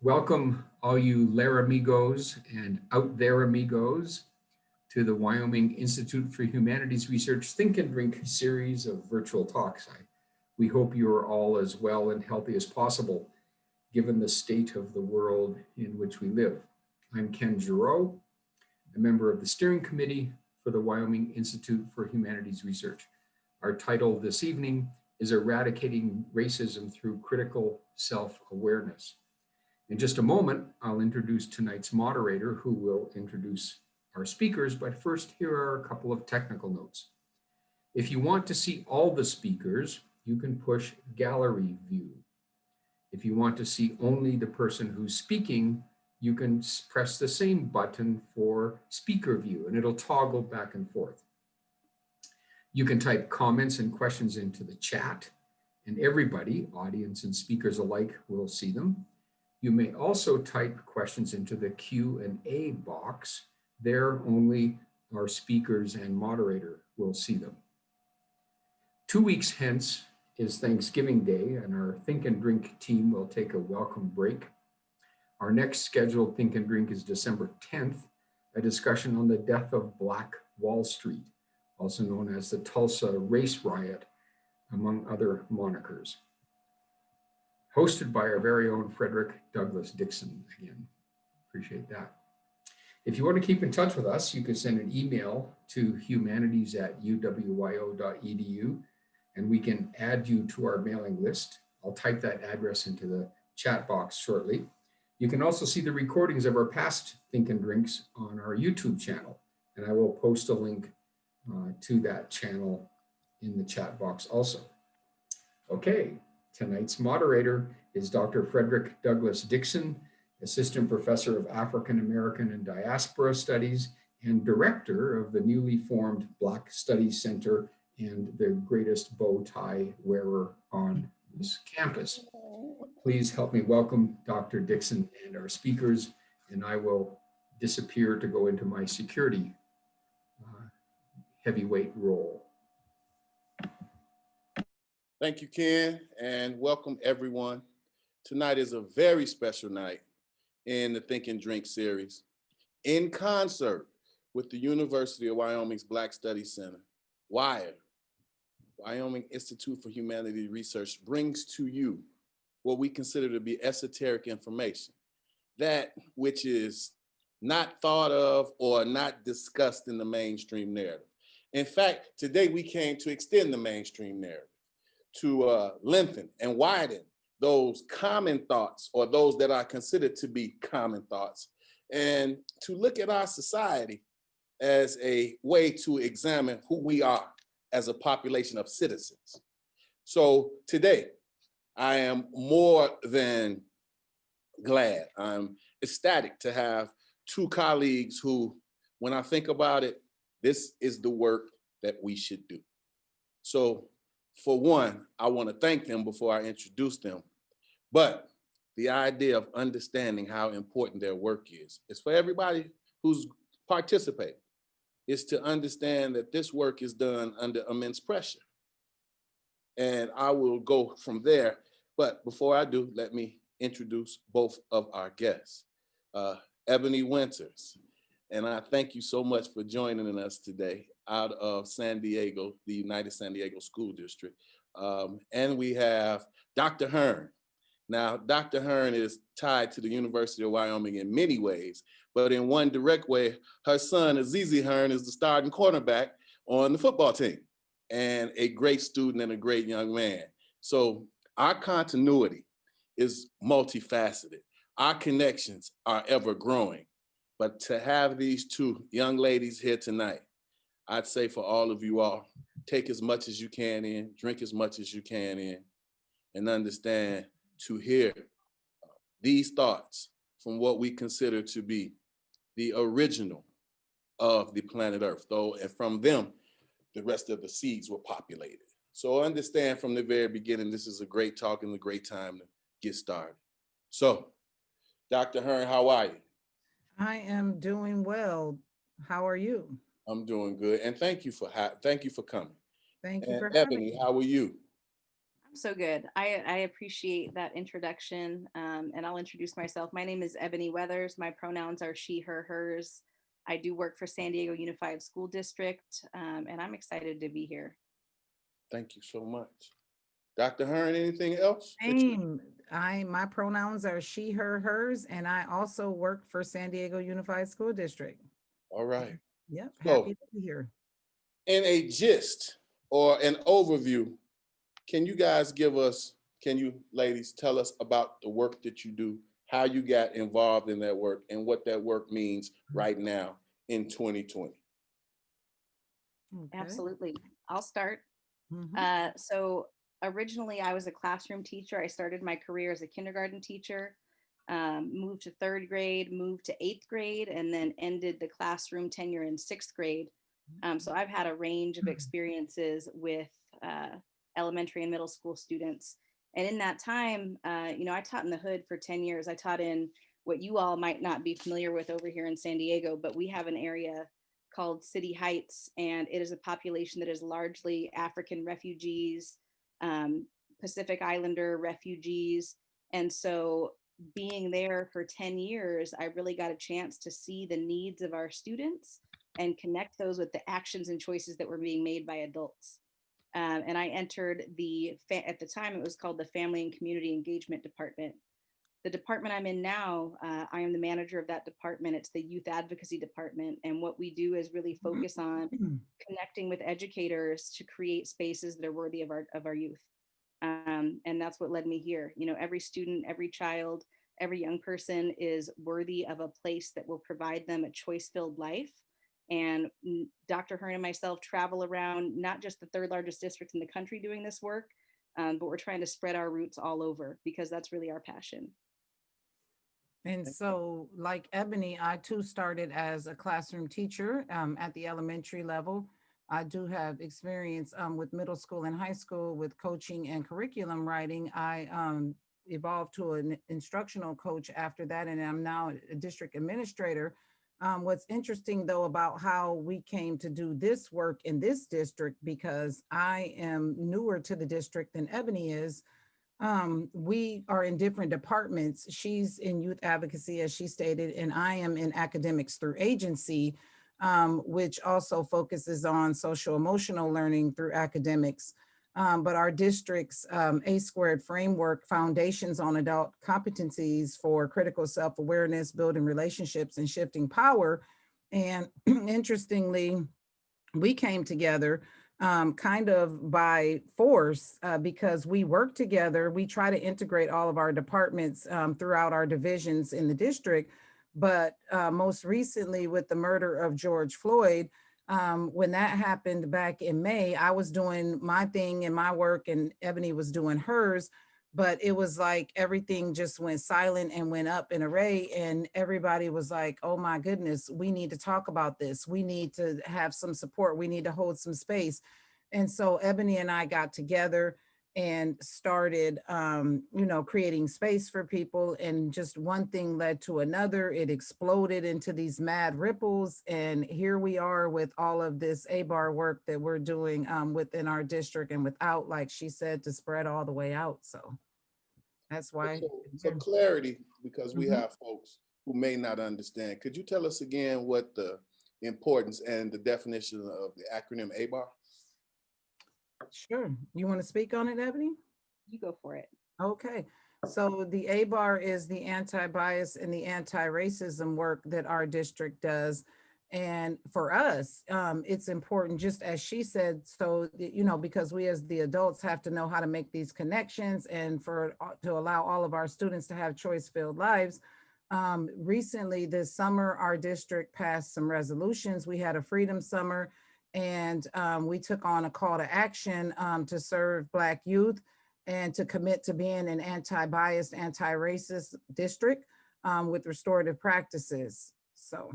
Welcome, all you Laramigos and out there amigos, to the Wyoming Institute for Humanities Research Think and Drink series of virtual talks. We hope you are all as well and healthy as possible, given the state of the world in which we live. I'm Ken Giroux, a member of the steering committee for the Wyoming Institute for Humanities Research. Our title this evening is Eradicating Racism Through Critical Self-Awareness. In just a moment, I'll introduce tonight's moderator, who will introduce our speakers, but first, here are a couple of technical notes. If you want to see all the speakers, you can push gallery view. If you want to see only the person who's speaking, you can press the same button for speaker view, and it'll toggle back and forth. You can type comments and questions into the chat, and everybody, audience and speakers alike, will see them. You may also type questions into the Q&A box. There, only our speakers and moderator will see them. 2 weeks hence is Thanksgiving Day, and our Think and Drink team will take a welcome break. Our next scheduled Think and Drink is December 10th, a discussion on the death of Black Wall Street, also known as the Tulsa Race Riot, among other monikers. Hosted by our very own Frederick Douglass Dixon again. Appreciate that. If you want to keep in touch with us, you can send an email to humanities@uwyo.edu, and we can add you to our mailing list. I'll type that address into the chat box shortly. You can also see the recordings of our past Think and Drinks on our YouTube channel, and I will post a link to that channel in the chat box also. Okay. Tonight's moderator is Dr. Frederick Douglass Dixon, Assistant Professor of African American and Diaspora Studies and Director of the newly formed Black Studies Center and the greatest bow tie wearer on this campus. Please help me welcome Dr. Dixon and our speakers, and I will disappear to go into my security heavyweight role. Thank you, Ken, and welcome everyone. Tonight is a very special night in the Think and Drink series. In concert with the University of Wyoming's Black Studies Center, WIRE, Wyoming Institute for Humanities Research, brings to you what we consider to be esoteric information, that which is not thought of or not discussed in the mainstream narrative. In fact, today we came to extend the mainstream narrative, to lengthen and widen those common thoughts, or those that are considered to be common thoughts, and to look at our society as a way to examine who we are as a population of citizens. So today, I am more than glad, I'm ecstatic to have two colleagues who, when I think about it, this is the work that we should do. So, for one, I want to thank them before I introduce them. But the idea of understanding how important their work is for everybody who's participating, is to understand that this work is done under immense pressure. And I will go from there. But before I do, let me introduce both of our guests. Ebonee Winters, and I thank you so much for joining us today out of San Diego, the United San Diego School District. And we have Dr. Hern. Now, Dr. Hern is tied to the University of Wyoming in many ways, but in one direct way, her son, Azizi Hern, is the starting cornerback on the football team, and a great student and a great young man. So our continuity is multifaceted. Our connections are ever growing. But to have these two young ladies here tonight, I'd say for all of you all, take as much as you can in, drink as much as you can in, and understand to hear these thoughts from what we consider to be the original of the planet Earth, though, and from them, the rest of the seeds were populated. So understand from the very beginning, this is a great talk and a great time to get started. So, Dr. Hern, how are you? I am doing well. How are you? I'm doing good, and thank you for coming. Thank you for And having Ebonee, me. how are you? I'm so good. I appreciate that introduction, and I'll introduce myself. My name is Ebonee Weathers. My pronouns are she, her, hers. I do work for San Diego Unified School District, and I'm excited to be here. Thank you so much. Dr. Hern, anything else? Same. My pronouns are she, her, hers, and I also work for San Diego Unified School District. All right. Yep, So, happy to be here. in a gist or an overview, can you guys can you ladies tell us about the work that you do, how you got involved in that work, and what that work means right now in 2020? Okay. Absolutely. I'll start. Mhm. So originally I was a classroom teacher. I started my career as a kindergarten teacher, moved to third grade, moved to eighth grade, and then ended the classroom tenure in sixth grade. So I've had a range of experiences with elementary and middle school students. And in that time, I taught in the hood for 10 years. I taught in what you all might not be familiar with over here in San Diego, but we have an area called City Heights, and it is a population that is largely African refugees, Pacific Islander refugees. And so being there for 10 years, I really got a chance to see the needs of our students and connect those with the actions and choices that were being made by adults. And I entered at the time, it was called the Family and Community Engagement Department. The department I'm in now, I am the manager of that department. It's the Youth Advocacy Department. And what we do is really focus on connecting with educators to create spaces that are worthy of our youth. And that's what led me here. Every student, every child, every young person is worthy of a place that will provide them a choice-filled life. And Dr. Hern and myself travel around not just the third largest district in the country doing this work, but we're trying to spread our roots all over because that's really our passion. And so, like Ebonee, I too started as a classroom teacher at the elementary level. I do have experience with middle school and high school with coaching and curriculum writing. I evolved to an instructional coach after that, and I'm now a district administrator. What's interesting, though, about how we came to do this work in this district, because I am newer to the district than Ebonee is, we are in different departments. She's in youth advocacy, as she stated, and I am in academics through agency, which also focuses on social emotional learning through academics. But our district's A² framework, foundations on adult competencies for critical self-awareness, building relationships, and shifting power. And interestingly, we came together kind of by force because we work together. We try to integrate all of our departments throughout our divisions in the district. But most recently with the murder of George Floyd, when that happened back in May, I was doing my thing and my work and Ebonee was doing hers. But it was like everything just went silent and went up in array, and everybody was like, oh my goodness, we need to talk about this. We need to have some support. We need to hold some space. And so Ebonee and I got together and started, creating space for people. And just one thing led to another. It exploded into these mad ripples. And here we are with all of this ABAR work that we're doing within our district, and without, like she said, to spread all the way out. So that's why. So, for clarity, because we Mhm. have folks who may not understand, could you tell us again what the importance and the definition of the acronym ABAR? Sure. You want to speak on it, Ebonee? You go for it. Okay. So the ABAR is the anti-bias and the anti-racism work that our district does. And for us, it's important, just as she said, so, because we as the adults have to know how to make these connections and to allow all of our students to have choice-filled lives. Recently, this summer, our district passed some resolutions. We had a Freedom Summer, and we took on a call to action to serve Black youth and to commit to being an anti-biased, anti-racist district with restorative practices. So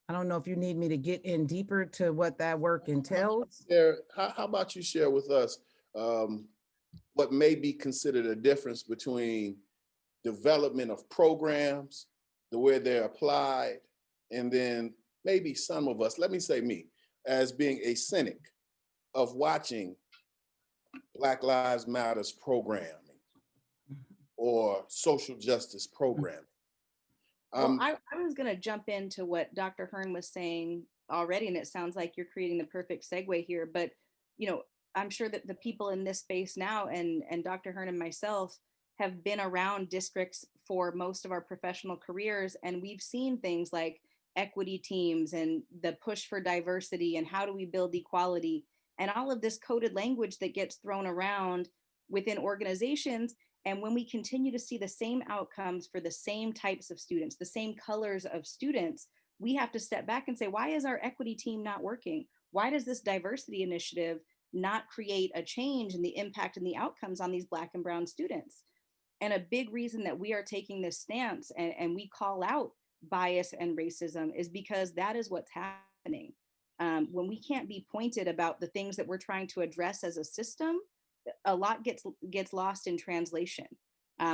I don't know if you need me to get in deeper to what that work entails. How about you share with us what may be considered a difference between development of programs, the way they're applied, and then maybe some of us, let me say me, as being a cynic of watching Black Lives Matters programming or social justice programming. Well, I was going to jump into what Dr. Hern was saying already, and it sounds like you're creating the perfect segue here. But, you know, I'm sure that the people in this space now and Dr. Hern and myself have been around districts for most of our professional careers, and we've seen things like equity teams and the push for diversity and how do we build equality and all of this coded language that gets thrown around within organizations. And when we continue to see the same outcomes for the same types of students, the same colors of students, we have to step back and say, why is our equity team not working? Why does this diversity initiative not create a change in the impact and the outcomes on these Black and brown students? And a big reason that we are taking this stance and we call out bias and racism is because that is what's happening. When we can't be pointed about the things that we're trying to address as a system, a lot gets lost in translation.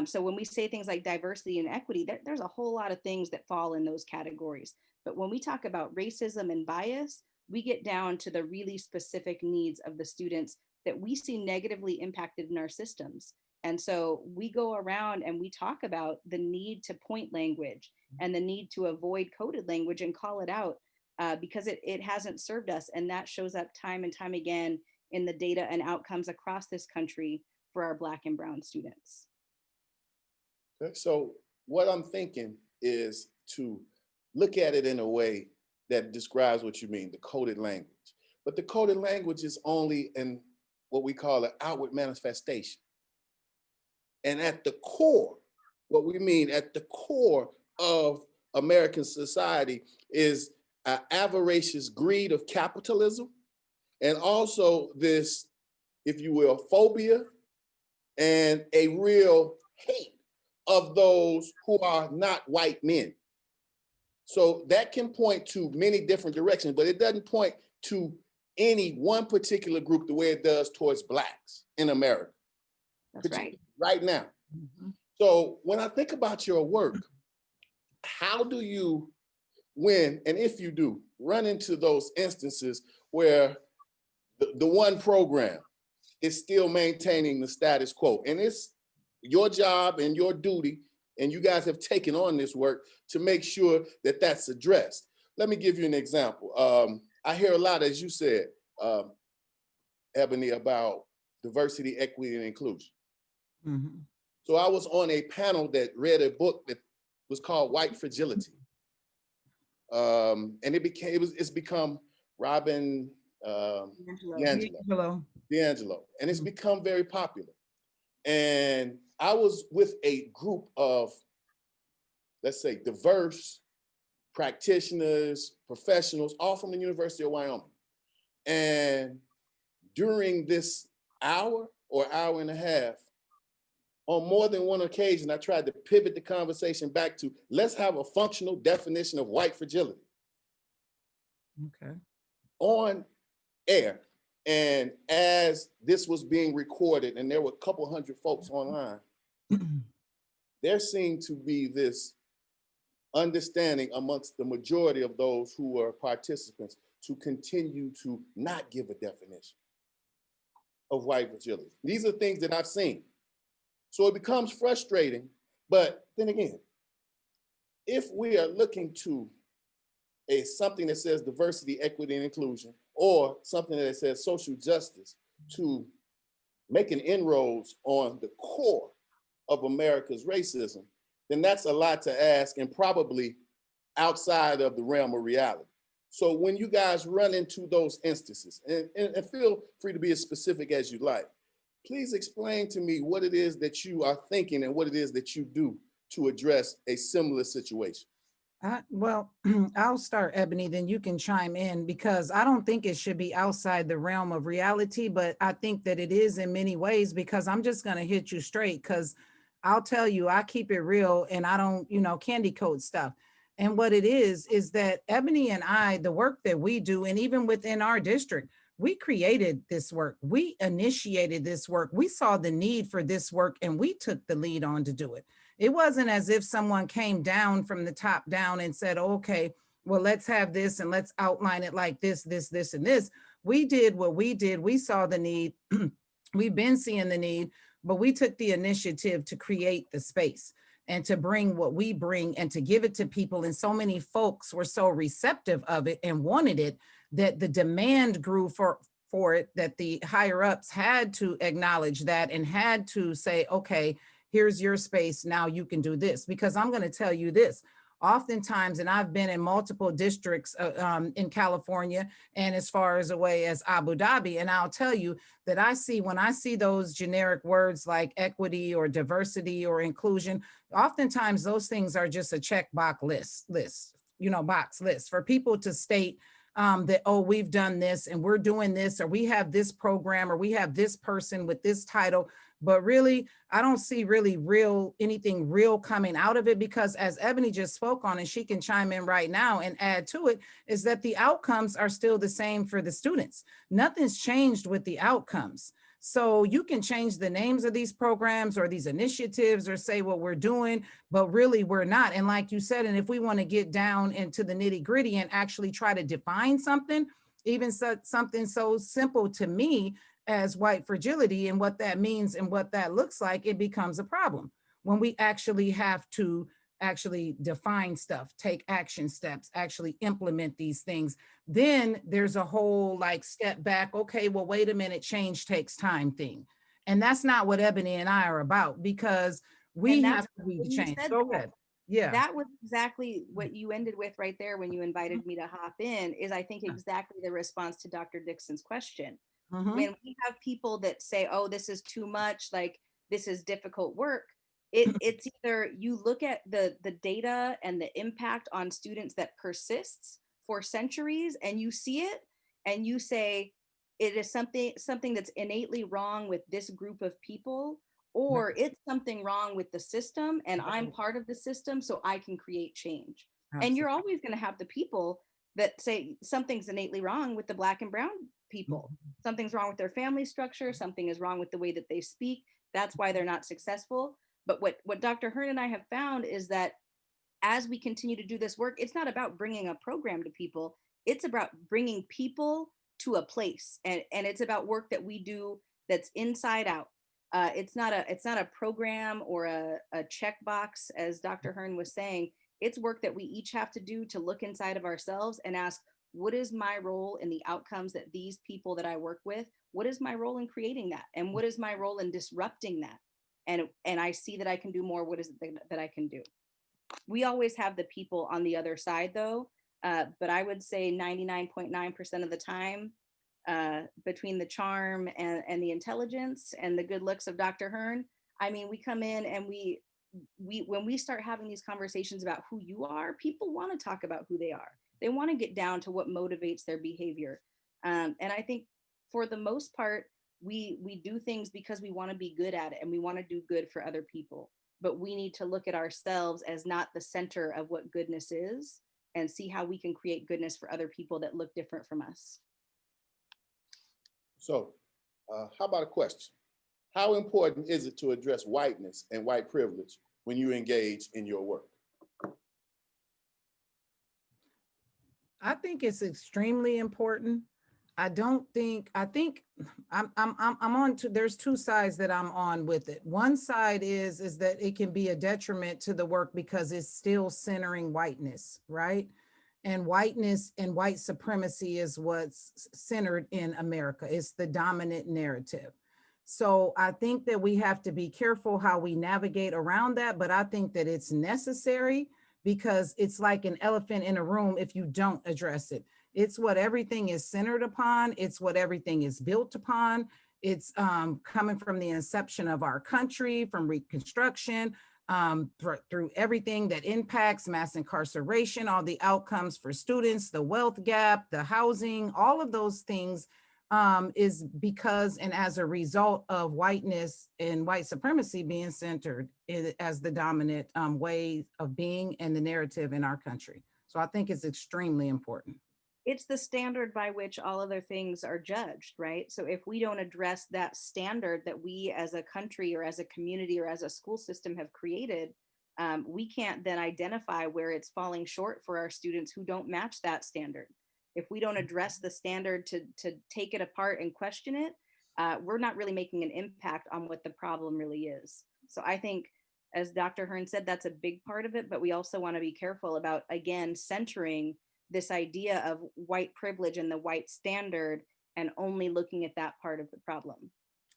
So when we say things like diversity and equity, there's a whole lot of things that fall in those categories. But when we talk about racism and bias, we get down to the really specific needs of the students that we see negatively impacted in our systems. And so we go around and we talk about the need to point language and the need to avoid coded language and call it out because it hasn't served us. And that shows up time and time again in the data and outcomes across this country for our Black and brown students. Okay, so what I'm thinking is to look at it in a way that describes what you mean, the coded language. But the coded language is only in what we call an outward manifestation. And at the core, what we mean at the core of American society is an avaricious greed of capitalism, and also this, if you will, phobia and a real hate of those who are not white men. So that can point to many different directions, but it doesn't point to any one particular group the way it does towards Blacks in America. That's right. Right now. Mm-hmm. So when I think about your work, how do you, when and if you do, run into those instances where the one program is still maintaining the status quo? And it's your job and your duty, and you guys have taken on this work to make sure that that's addressed. Let me give you an example. I hear a lot, as you said, Ebonee, about diversity, equity, and inclusion. Mm-hmm. So I was on a panel that read a book that was called White Fragility. And it's become Robin DiAngelo. And it's become very popular. And I was with a group of, let's say, diverse practitioners, professionals, all from the University of Wyoming. And during this hour or hour and a half, on more than one occasion, I tried to pivot the conversation back to, let's have a functional definition of white fragility. Okay. On air. And as this was being recorded, and there were a couple hundred folks online, there seemed to be this understanding amongst the majority of those who were participants to continue to not give a definition of white fragility. These are things that I've seen. So it becomes frustrating, but then again, if we are looking to something that says diversity, equity, and inclusion, or something that says social justice to make an inroads on the core of America's racism, then that's a lot to ask and probably outside of the realm of reality. So when you guys run into those instances, and feel free to be as specific as you like, please explain to me what it is that you are thinking and what it is that you do to address a similar situation. Well, I'll start, Ebonee, then you can chime in, because I don't think it should be outside the realm of reality, but I think that it is in many ways, because I'm just going to hit you straight, because I'll tell you, I keep it real and I don't, candy coat stuff. And what it is that Ebonee and I, the work that we do, and even within our district, we created this work. We initiated this work. We saw the need for this work and we took the lead on to do it. It wasn't as if someone came down from the top down and said, okay, well, let's have this and let's outline it like this, this, and this. We did what we did. We saw the need. we've been seeing the need, but we took the initiative to create the space and to bring what we bring and to give it to people. And so many folks were so receptive of it and wanted it that the demand grew for it, that the higher ups had to acknowledge that and had to say, okay, here's your space. Now you can do this. Because I'm going to tell you this, oftentimes, and I've been in multiple districts in California and as far as away as Abu Dhabi, and I'll tell you that when I see those generic words like equity or diversity or inclusion, oftentimes those things are just a checkbox box list for people to state that, oh, we've done this and we're doing this, or we have this program, or we have this person with this title. But really, I don't see really anything real coming out of it, because as Ebonee just spoke on, and she can chime in right now and add to it, is that the outcomes are still the same for the students. Nothing's changed with the outcomes. So you can change the names of these programs or these initiatives or say what we're doing, but really we're not. And like you said, and if we want to get down into the nitty gritty and actually try to define something, even something so simple to me as white fragility and what that means and what that looks like, it becomes a problem when we actually have to actually define stuff, take action steps, actually implement these things. Then there's a whole like step back, okay, well, wait a minute, change takes time thing. And that's not what Ebonee and I are about, because we have to be the change. Go ahead. Yeah. That was exactly what you ended with right there when you invited me to hop in, is I think exactly the response to Dr. Dixon's question. When we have people that say, oh, this is too much, like this is difficult work, it's either you look at the data and the impact on students that persists for centuries, and you see it and you say it is something that's innately wrong with this group of people, or it's something wrong with the system and I'm part of the system so I can create change. Absolutely. And you're always going to have the people that say something's innately wrong with the Black and brown people. Something's wrong with their family structure. Something is wrong with the way that they speak. That's why they're not successful. But what Dr. Hern and I have found is that as we continue to do this work, it's not about bringing a program to people. It's about bringing people to a place. And it's about work that we do that's inside out. It's not a program or a checkbox, as Dr. Hern was saying. It's work that we each have to do to look inside of ourselves and ask, what is my role in the outcomes that these people that I work with, what is my role in creating that? And what is my role in disrupting that? And I see that I can do more. What is it that I can do? We always have the people on the other side though. But I would say 99.9% of the time, between the charm and the intelligence and the good looks of Dr. Hern, I mean, we come in and we when we start having these conversations about who you are, people want to talk about who they are. They want to get down to what motivates their behavior. And I think for the most part, we do things because we want to be good at it and we want to do good for other people. But we need to look at ourselves as not the center of what goodness is, and see how we can create goodness for other people that look different from us. So how about a question? How important is it to address whiteness and white privilege when you engage in your work? I think it's extremely important. I think I'm on to, there's two sides that I'm on with it. One side is that it can be a detriment to the work because it's still centering whiteness, right? And whiteness and white supremacy is what's centered in America. It's the dominant narrative. So I think that we have to be careful how we navigate around that, but I think that it's necessary because it's like an elephant in a room if you don't address it. It's what everything is centered upon. It's what everything is built upon. It's coming from the inception of our country, from Reconstruction, through everything that impacts mass incarceration, all the outcomes for students, the wealth gap, the housing, all of those things is because and as a result of whiteness and white supremacy being centered as the dominant way of being and the narrative in our country. So I think it's extremely important. It's the standard by which all other things are judged, right? So if we don't address that standard that we as a country or as a community or as a school system have created, we can't then identify where it's falling short for our students who don't match that standard. If we don't address the standard to take it apart and question it, we're not really making an impact on what the problem really is. So I think, as Dr. Hern said, that's a big part of it, but we also want to be careful about, again, centering this idea of white privilege and the white standard and only looking at that part of the problem.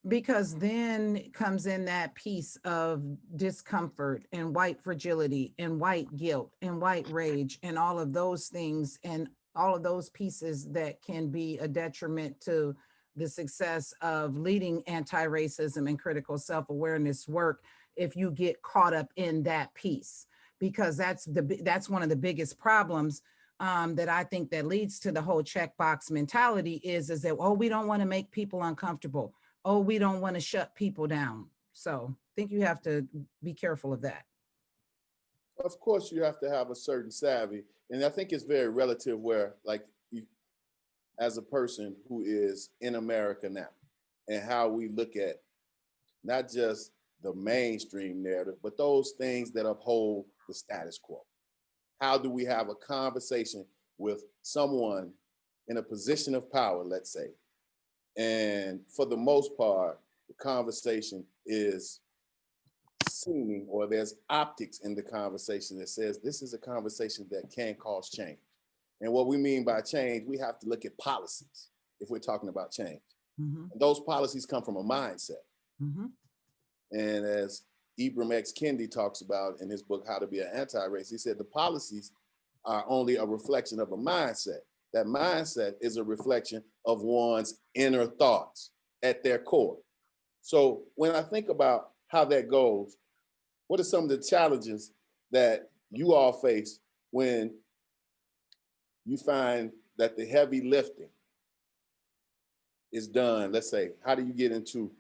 Because then comes in that piece of discomfort and white fragility and white guilt and white rage and all of those things and all of those pieces that can be a detriment to the success of leading anti-racism and critical self-awareness work if you get caught up in that piece, because that's one of the biggest problems that I think that leads to the whole checkbox mentality is that, oh, we don't want to make people uncomfortable. Oh, we don't want to shut people down. So I think you have to be careful of that. Of course, you have to have a certain savvy. And I think it's very relative where, like, you, as a person who is in America now, and how we look at not just the mainstream narrative, but those things that uphold the status quo. How do we have a conversation with someone in a position of power, let's say? And for the most part, the conversation is seeming, or there's optics in the conversation that says this is a conversation that can cause change. And what we mean by change, we have to look at policies if we're talking about change. Mm-hmm. And those policies come from a mindset. Mm-hmm. And as Ibram X. Kendi talks about in his book, How to Be an Anti-Racist, he said the policies are only a reflection of a mindset. That mindset is a reflection of one's inner thoughts at their core. So when I think about how that goes, what are some of the challenges that you all face when you find that the heavy lifting is done? Let's say, how do you get into,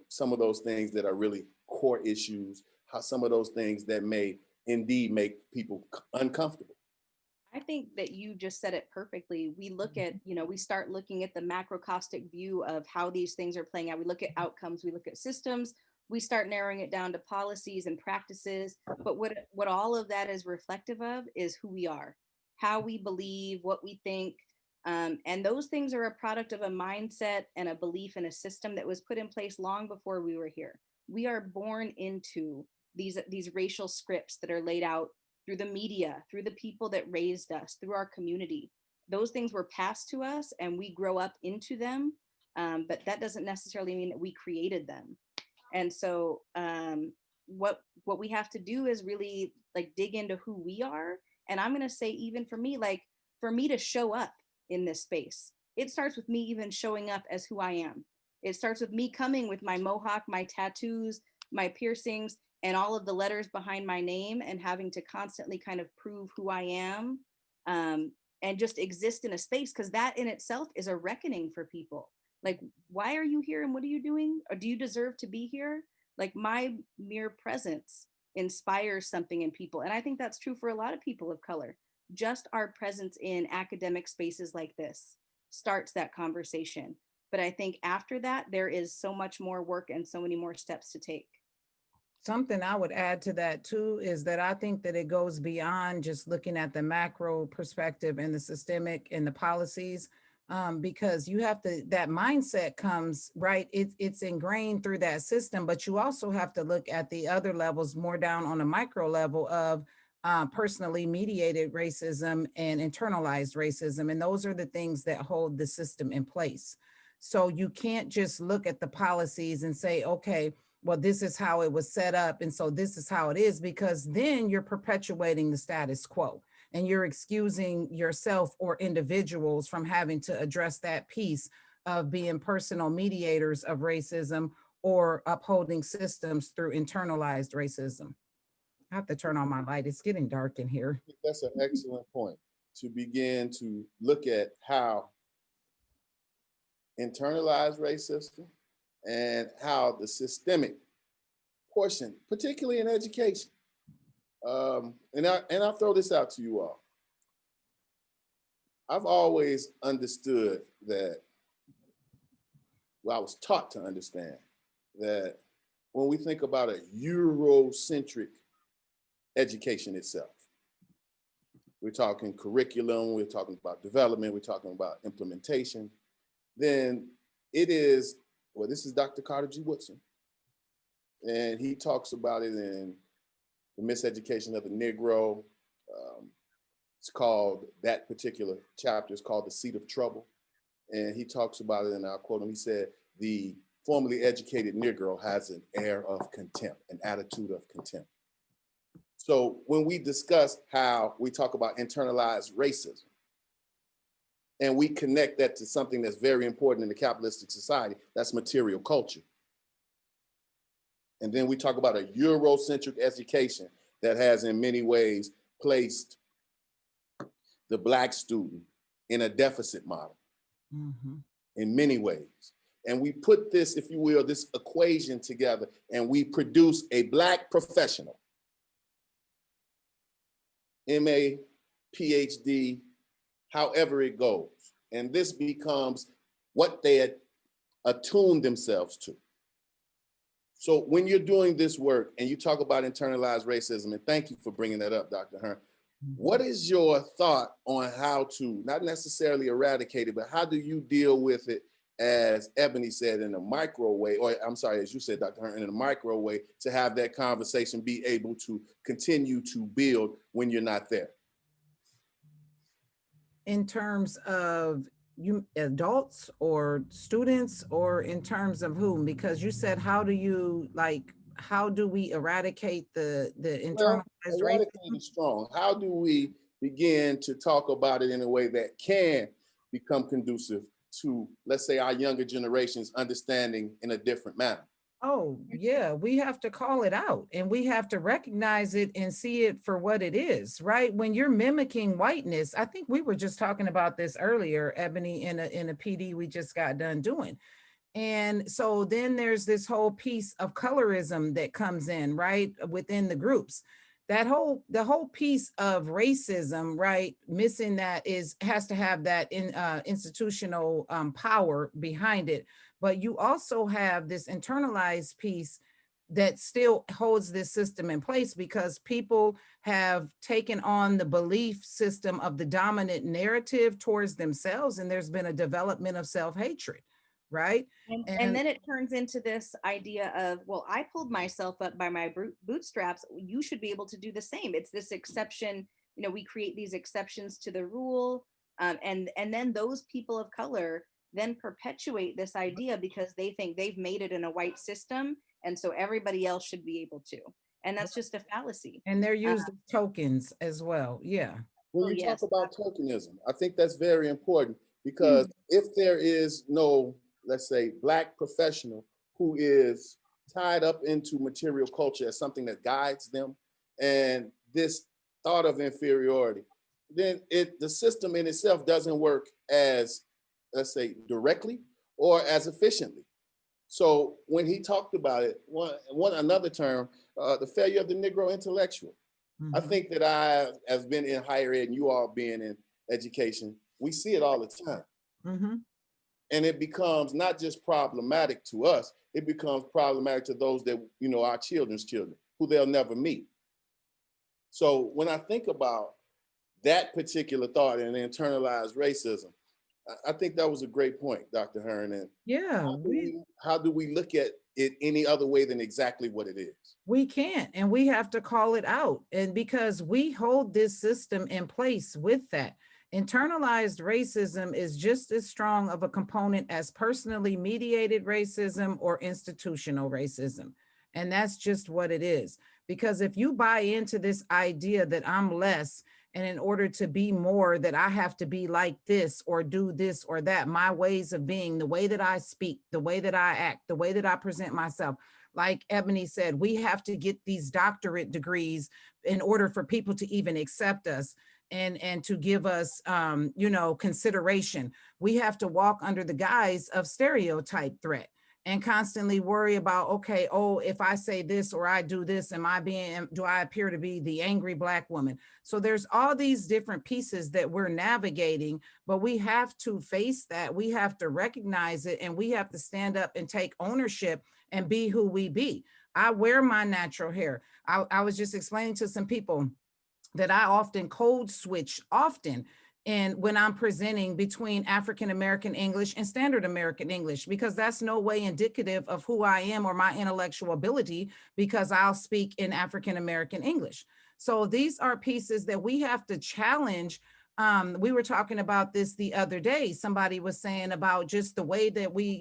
some of those things that are really core issues, how some of those things that may indeed make people uncomfortable? I think that you just said it perfectly. We look at, we start looking at the macrocosmic view of how these things are playing out. We look at outcomes, we look at systems, we start narrowing it down to policies and practices. But what all of that is reflective of is who we are, how we believe, what we think. And those things are a product of a mindset and a belief in a system that was put in place long before we were here. We are born into these racial scripts that are laid out through the media, through the people that raised us, through our community. Those things were passed to us and we grow up into them, but that doesn't necessarily mean that we created them. And so what we have to do is really dig into who we are. And I'm gonna say, even for me, for me to show up in this space, it starts with me even showing up as who I am. It starts with me coming with my mohawk, my tattoos, my piercings, and all of the letters behind my name, and having to constantly kind of prove who I am, and just exist in a space, because that in itself is a reckoning for people. Why are you here and what are you doing? Or do you deserve to be here? My mere presence inspires something in people. And I think that's true for a lot of people of color. Just our presence in academic spaces like this starts that conversation. But I think after that, there is so much more work and so many more steps to take. Something I would add to that too is that I think that it goes beyond just looking at the macro perspective and the systemic and the policies, because you have to, that mindset comes, right? It's ingrained through that system, but you also have to look at the other levels more down on a micro level of personally mediated racism and internalized racism. And those are the things that hold the system in place. So you can't just look at the policies and say, okay, well, this is how it was set up, and so this is how it is, because then you're perpetuating the status quo and you're excusing yourself or individuals from having to address that piece of being personal mediators of racism or upholding systems through internalized racism. I have to turn on my light. It's getting dark in here. That's an excellent point, to begin to look at how internalized racism and how the systemic portion, particularly in education, and I'll throw this out to you all. I've always understood that, well, I was taught to understand that when we think about a Eurocentric education itself, we're talking curriculum, we're talking about development, we're talking about implementation, then it is well, this is Dr. Carter G. Woodson, and he talks about it in The Miseducation of the Negro. It's called, that particular chapter is called The Seat of Trouble. And he talks about it, and I'll quote him. He said, the formally educated Negro has an air of contempt, an attitude of contempt. So when we discuss how we talk about internalized racism, and we connect that to something that's very important in the capitalistic society, that's material culture. And then we talk about a Eurocentric education that has in many ways placed the Black student in a deficit model in many ways. And we put this, if you will, this equation together, and we produce a Black professional, MA, PhD, however it goes. And this becomes what they had attuned themselves to. So when you're doing this work and you talk about internalized racism, and thank you for bringing that up, Dr. Hern, what is your thought on how to, not necessarily eradicate it, but how do you deal with it, as Ebonee said, in a micro way, or I'm sorry, as you said, Dr. Hern, in a micro way, to have that conversation be able to continue to build when you're not there? In terms of you adults or students, or in terms of whom? Because you said, how do you, like, how do we eradicate the internalized racism? Eradicate is strong. How do we begin to talk about it in a way that can become conducive to, let's say, our younger generations understanding in a different manner? Oh, yeah, we have to call it out, and we have to recognize it and see it for what it is, right? When you're mimicking whiteness, I think we were just talking about this earlier, Ebonee, in a PD we just got done doing. And so then there's this whole piece of colorism that comes in, right, within the groups. The whole piece of racism, right, missing that has to have that institutional power behind it. But you also have this internalized piece that still holds this system in place, because people have taken on the belief system of the dominant narrative towards themselves, and there's been a development of self-hatred, right? And then it turns into this idea of, well, I pulled myself up by my bootstraps, you should be able to do the same. It's this exception, you know, we create these exceptions to the rule, and then those people of color then perpetuate this idea because they think they've made it in a white system, and so everybody else should be able to. And that's just a fallacy. And they're used as tokens as well. Yeah. When you talk about tokenism, I think that's very important, because if there is no, let's say, Black professional who is tied up into material culture as something that guides them, and this thought of inferiority, then the system in itself doesn't work as, let's say, directly or as efficiently. So when he talked about it, another term, the failure of the Negro intellectual. I think that I have been in higher ed, and you all being in education, we see it all the time. And it becomes not just problematic to us, it becomes problematic to those that, you know, our children's children, who they'll never meet. So when I think about that particular thought and internalized racism, I think that was a great point, Dr. Hern. And yeah, how do we look at it any other way than exactly what it is? We can't, and we have to call it out. And because we hold this system in place with that. Internalized racism is just as strong of a component as personally mediated racism or institutional racism. And that's just what it is. Because if you buy into this idea that I'm less, and in order to be more, that I have to be like this or do this or that, my ways of being, the way that I speak, the way that I act, the way that I present myself. Like Ebonee said, we have to get these doctorate degrees in order for people to even accept us and to give us, you know, consideration. We have to walk under the guise of stereotype threat and constantly worry about, okay, oh, if I say this or I do this, do I appear to be the angry Black woman? So there's all these different pieces that we're navigating, but we have to face that. We have to recognize it, and we have to stand up and take ownership and be who we be. I wear my natural hair. I was just explaining to some people that I often code switch often. and when I'm presenting between African American English and Standard American English, because that's no way indicative of who I am or my intellectual ability, because I'll speak in African American English. So these are pieces that we have to challenge. We were talking about this the other day. Somebody was saying about just the way that we,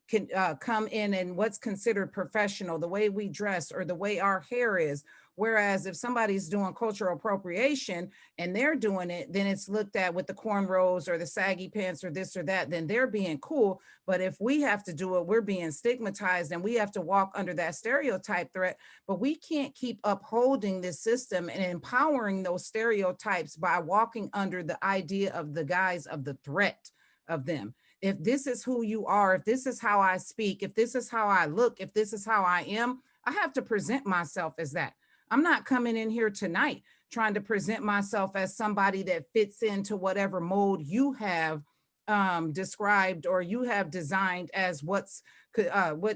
can come in and what's considered professional, the way we dress or the way our hair is. Whereas if somebody's doing cultural appropriation and they're doing it, then it's looked at with the cornrows or the saggy pants or this or that, then they're being cool. But if we have to do it, we're being stigmatized and we have to walk under that stereotype threat. But we can't keep upholding this system and empowering those stereotypes by walking under the idea of the guise of the threat of them. If this is who you are, if this is how I speak, if this is how I look, if this is how I am, I have to present myself as that. I'm not coming in here tonight trying to present myself as somebody that fits into whatever mold you have described or you have designed as what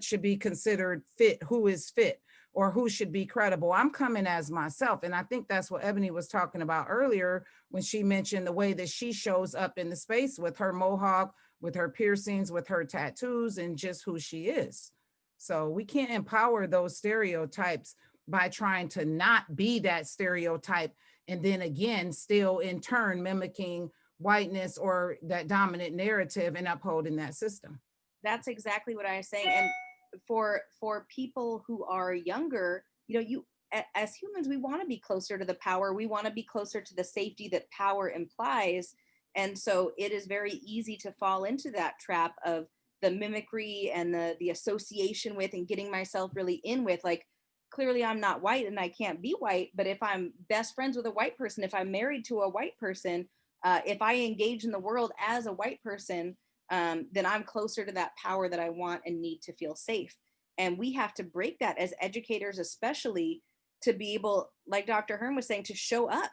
should be considered fit, who is fit, or who should be credible. I'm coming as myself. And I think that's what Ebonee was talking about earlier when she mentioned the way that she shows up in the space with her mohawk, with her piercings, with her tattoos, and just who she is. So we can't empower those stereotypes by trying to not be that stereotype, and then again, still in turn mimicking whiteness or that dominant narrative and upholding that system. That's exactly what I was saying. And for people who are younger, as humans, we want to be closer to the power. We want to be closer to the safety that power implies. And so it is very easy to fall into that trap of the mimicry and the association with and getting myself really in with, like, clearly I'm not white and I can't be white, but if I'm best friends with a white person, if I'm married to a white person, if I engage in the world as a white person, then I'm closer to that power that I want and need to feel safe. And we have to break that as educators, especially to be able, like Dr. Hern was saying, to show up.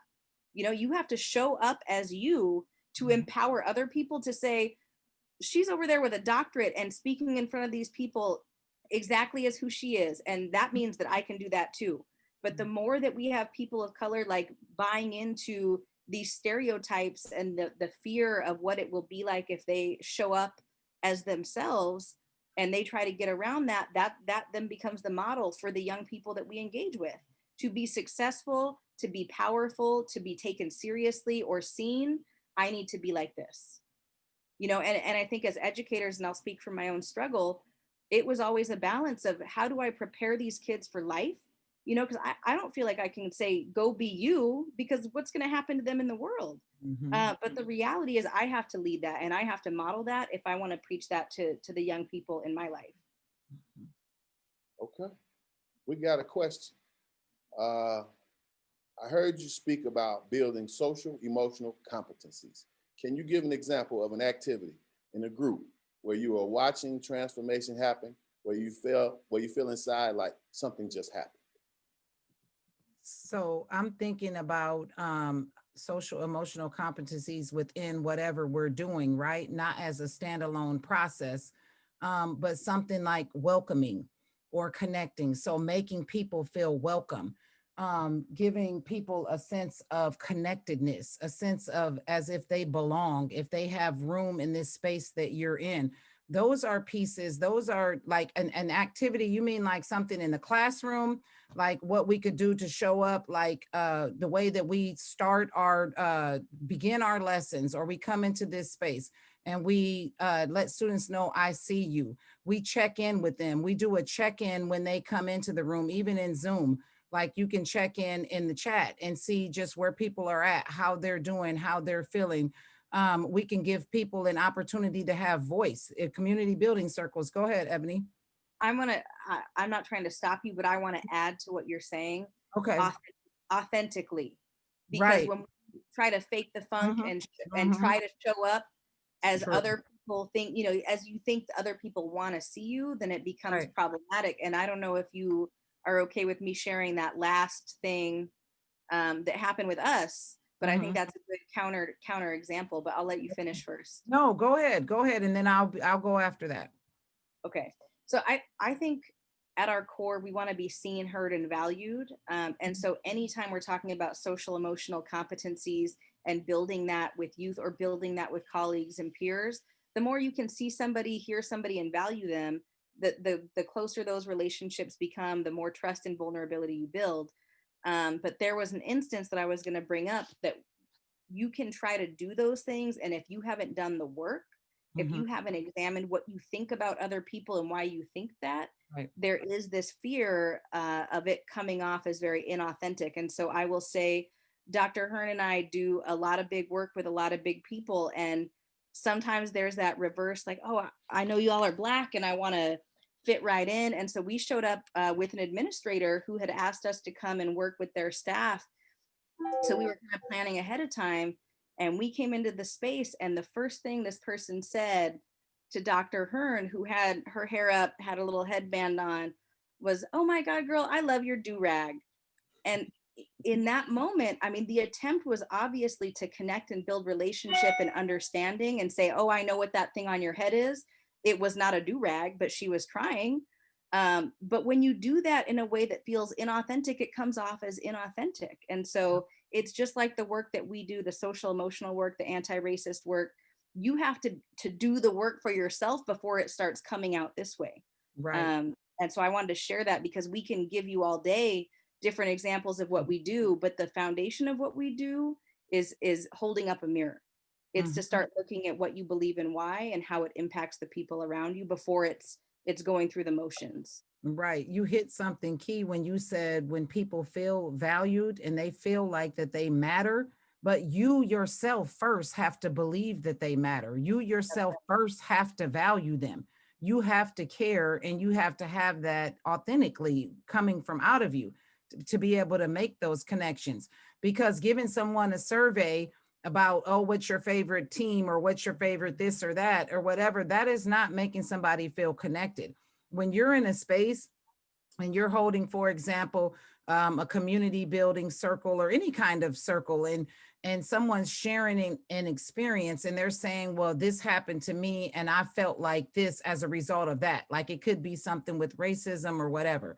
You have to show up as you to empower other people to say, she's over there with a doctorate and speaking in front of these people exactly as who she is. And that means that I can do that too. But the more that we have people of color like buying into these stereotypes and the fear of what it will be like if they show up as themselves and they try to get around that then becomes the model for the young people that we engage with. To be successful, to be powerful, to be taken seriously or seen, I need to be like this. And I think as educators, and I'll speak from my own struggle, it was always a balance of how do I prepare these kids for life? Because I don't feel like I can say, go be you, because what's going to happen to them in the world? But the reality is I have to lead that and I have to model that if I want to preach that to the young people in my life. Okay, we got a question. I heard you speak about building social emotional competencies. Can you give an example of an activity in a group where you are watching transformation happen, where you feel inside like something just happened? So I'm thinking about social emotional competencies within whatever we're doing, right? Not as a standalone process, but something like welcoming or connecting. So making people feel welcome, giving people a sense of connectedness, a sense of as if they belong, if they have room in this space that you're in. Those are pieces, those are like an activity. You mean like something in the classroom, like what we could do to show up, like the way that we start our, begin our lessons, or we come into this space and we let students know, I see you. We check in with them. We do a check-in when they come into the room, even in Zoom. Like you can check in the chat and see just where people are at, how they're doing, how they're feeling. We can give people an opportunity to have voice. Community building circles. Go ahead, Ebonee. I'm not trying to stop you, but I want to add to what you're saying. Okay. Authentically, because right. when we try to fake the funk and Mhm. try to show up as True. other people think, as you think other people want to see you, then it becomes Right. problematic. And I don't know if you are okay with me sharing that last thing that happened with us, but I think that's a good counter example. But I'll let you finish first. No, go ahead, and then I'll go after that. Okay, so I think at our core we want to be seen, heard, and valued. And so anytime we're talking about social emotional competencies and building that with youth or building that with colleagues and peers, the more you can see somebody, hear somebody, and value them, the closer those relationships become, the more trust and vulnerability you build. But there was an instance that I was going to bring up that you can try to do those things. And if you haven't done the work, if you haven't examined what you think about other people and why you think that, Right. there is this fear of it coming off as very inauthentic. And so I will say, Dr. Hern and I do a lot of big work with a lot of big people. And sometimes there's that reverse, like, oh, I know you all are Black and I want to fit right in. And so we showed up with an administrator who had asked us to come and work with their staff. So we were kind of planning ahead of time, and we came into the space, and the first thing this person said to Dr. Hern, who had her hair up, had a little headband on, was, "Oh my God, girl, I love your do-rag." And in that moment, I mean, the attempt was obviously to connect and build relationship and understanding and say, "Oh, I know what that thing on your head is." It was not a do-rag, but she was trying. But when you do that in a way that feels inauthentic, it comes off as inauthentic. And so it's just like the work that we do, the social emotional work, the anti-racist work. You have to do the work for yourself before it starts coming out this way. Right. And so I wanted to share that because we can give you all day different examples of what we do, but the foundation of what we do is holding up a mirror. It's to start looking at what you believe and why and how it impacts the people around you before it's going through the motions. Right. You hit something key when you said when people feel valued and they feel like that they matter, but you yourself first have to believe that they matter. You yourself first have to value them. You have to care, and you have to have that authentically coming from out of you to be able to make those connections. Because giving someone a survey about, oh, what's your favorite team or what's your favorite this or that or whatever, that is not making somebody feel connected. When you're in a space and you're holding, for example, a community building circle or any kind of circle, and someone's sharing an experience and they're saying, well, this happened to me and I felt like this as a result of that. Like it could be something with racism or whatever.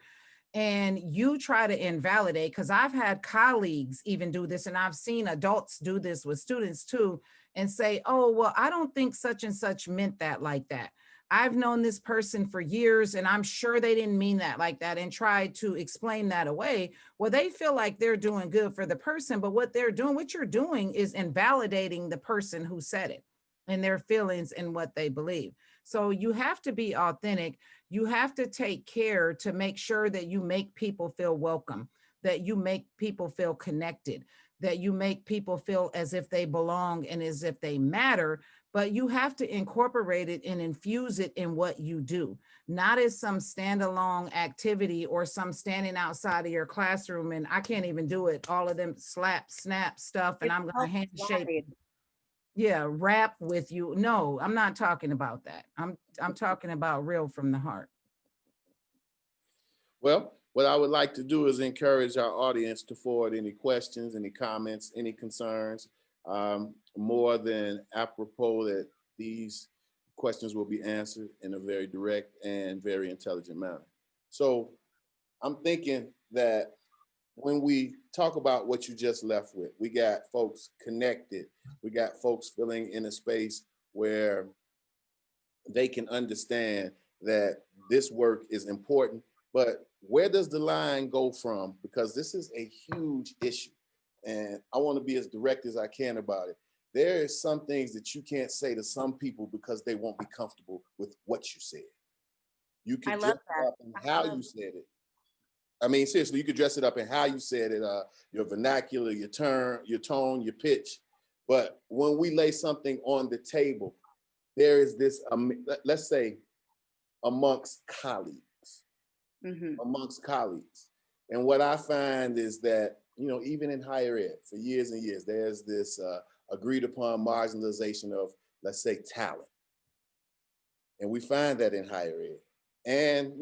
And you try to invalidate, because I've had colleagues even do this, and I've seen adults do this with students too, and say, oh, well, I don't think such and such meant that like that. I've known this person for years, and I'm sure they didn't mean that like that, and try to explain that away. Well, they feel like they're doing good for the person, but what you're doing is invalidating the person who said it and their feelings and what they believe. So you have to be authentic. You have to take care to make sure that you make people feel welcome, that you make people feel connected, that you make people feel as if they belong and as if they matter. But you have to incorporate it and infuse it in what you do, not as some standalone activity or some standing outside of your classroom. And I can't even do it. All of them slap, snap stuff. And I'm going to handshake. Yeah, rap with you. No, I'm not talking about that. I'm talking about real from the heart. Well, what I would like to do is encourage our audience to forward any questions, any comments, any concerns. More than apropos that these questions will be answered in a very direct and very intelligent manner. So I'm thinking that when we talk about what you just left with, we got folks connected. We got folks feeling in a space where they can understand that this work is important, but where does the line go from? Because this is a huge issue, and I want to be as direct as I can about it. There is some things that you can't say to some people because they won't be comfortable with what you said. You can dress it up in how you said it. I mean, seriously, you could dress it up in how you said it, your vernacular, your tone, your pitch. But when we lay something on the table, there is this, let's say, amongst colleagues. Amongst colleagues. And what I find is that, even in higher ed for years and years, there's this agreed upon marginalization of, let's say, talent. And we find that in higher ed and,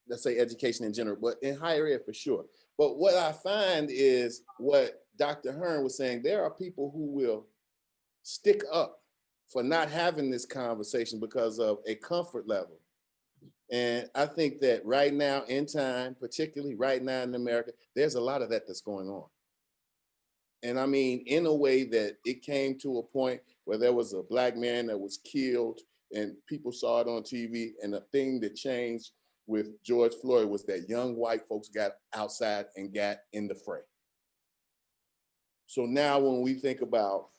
let's say education in general, but in higher ed for sure. But what I find is what Dr. Hern was saying, there are people who will stick up for not having this conversation because of a comfort level. And I think that right now in time, particularly right now in America, there's a lot of that that's going on. And I mean, in a way that it came to a point where there was a Black man that was killed and people saw it on TV. And the thing that changed with George Floyd was that young white folks got outside and got in the fray. So now when we think about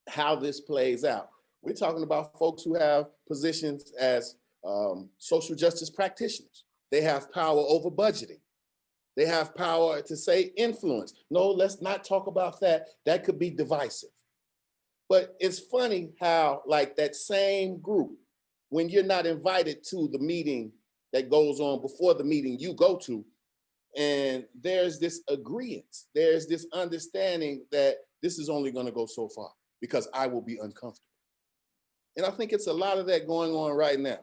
how this plays out, we're talking about folks who have positions as social justice practitioners. They have power over budgeting. They have power to say influence. No, let's not talk about that. That could be divisive. But it's funny how, like, that same group, when you're not invited to the meeting that goes on before the meeting you go to, and there's this agreement, there's this understanding that this is only going to go so far because I will be uncomfortable. And I think it's a lot of that going on right now.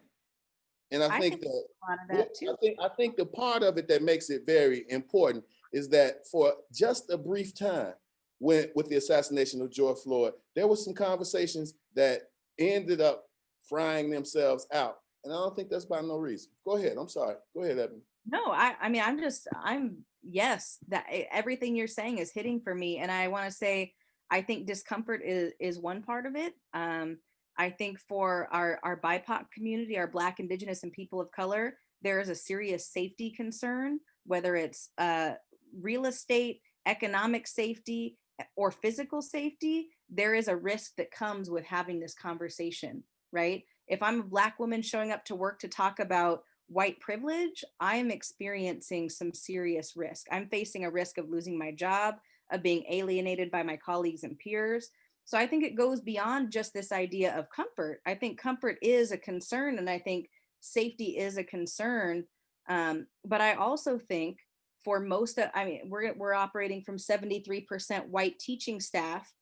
And I think that a lot of that too. I think the part of it that makes it very important is that for just a brief time, with the assassination of George Floyd, there was some conversations that ended up frying themselves out. And I don't think that's by no reason. Go ahead. I'm sorry. Go ahead, Ebonee. No, I mean, yes, that everything you're saying is hitting for me. And I want to say, I think discomfort is one part of it. I think for our BIPOC community, our Black, Indigenous, and people of color, there is a serious safety concern, whether it's real estate, economic safety, or physical safety. There is a risk that comes with having this conversation, right? If I'm a Black woman showing up to work to talk about white privilege, I am experiencing some serious risk. I'm facing a risk of losing my job, of being alienated by my colleagues and peers. So I think it goes beyond just this idea of comfort. I think comfort is a concern, and I think safety is a concern. But I also think for most of, I mean, we're operating from 73% white teaching staff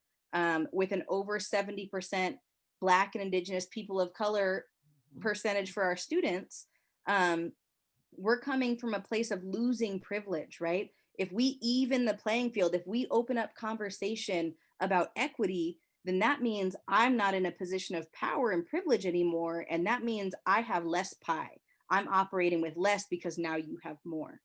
with an over 70% Black and Indigenous people of color percentage for our students. We're coming from a place of losing privilege, right? If we even the playing field, if we open up conversation about equity, then that means I'm not in a position of power and privilege anymore. And that means I have less pie. I'm operating with less because now you have more.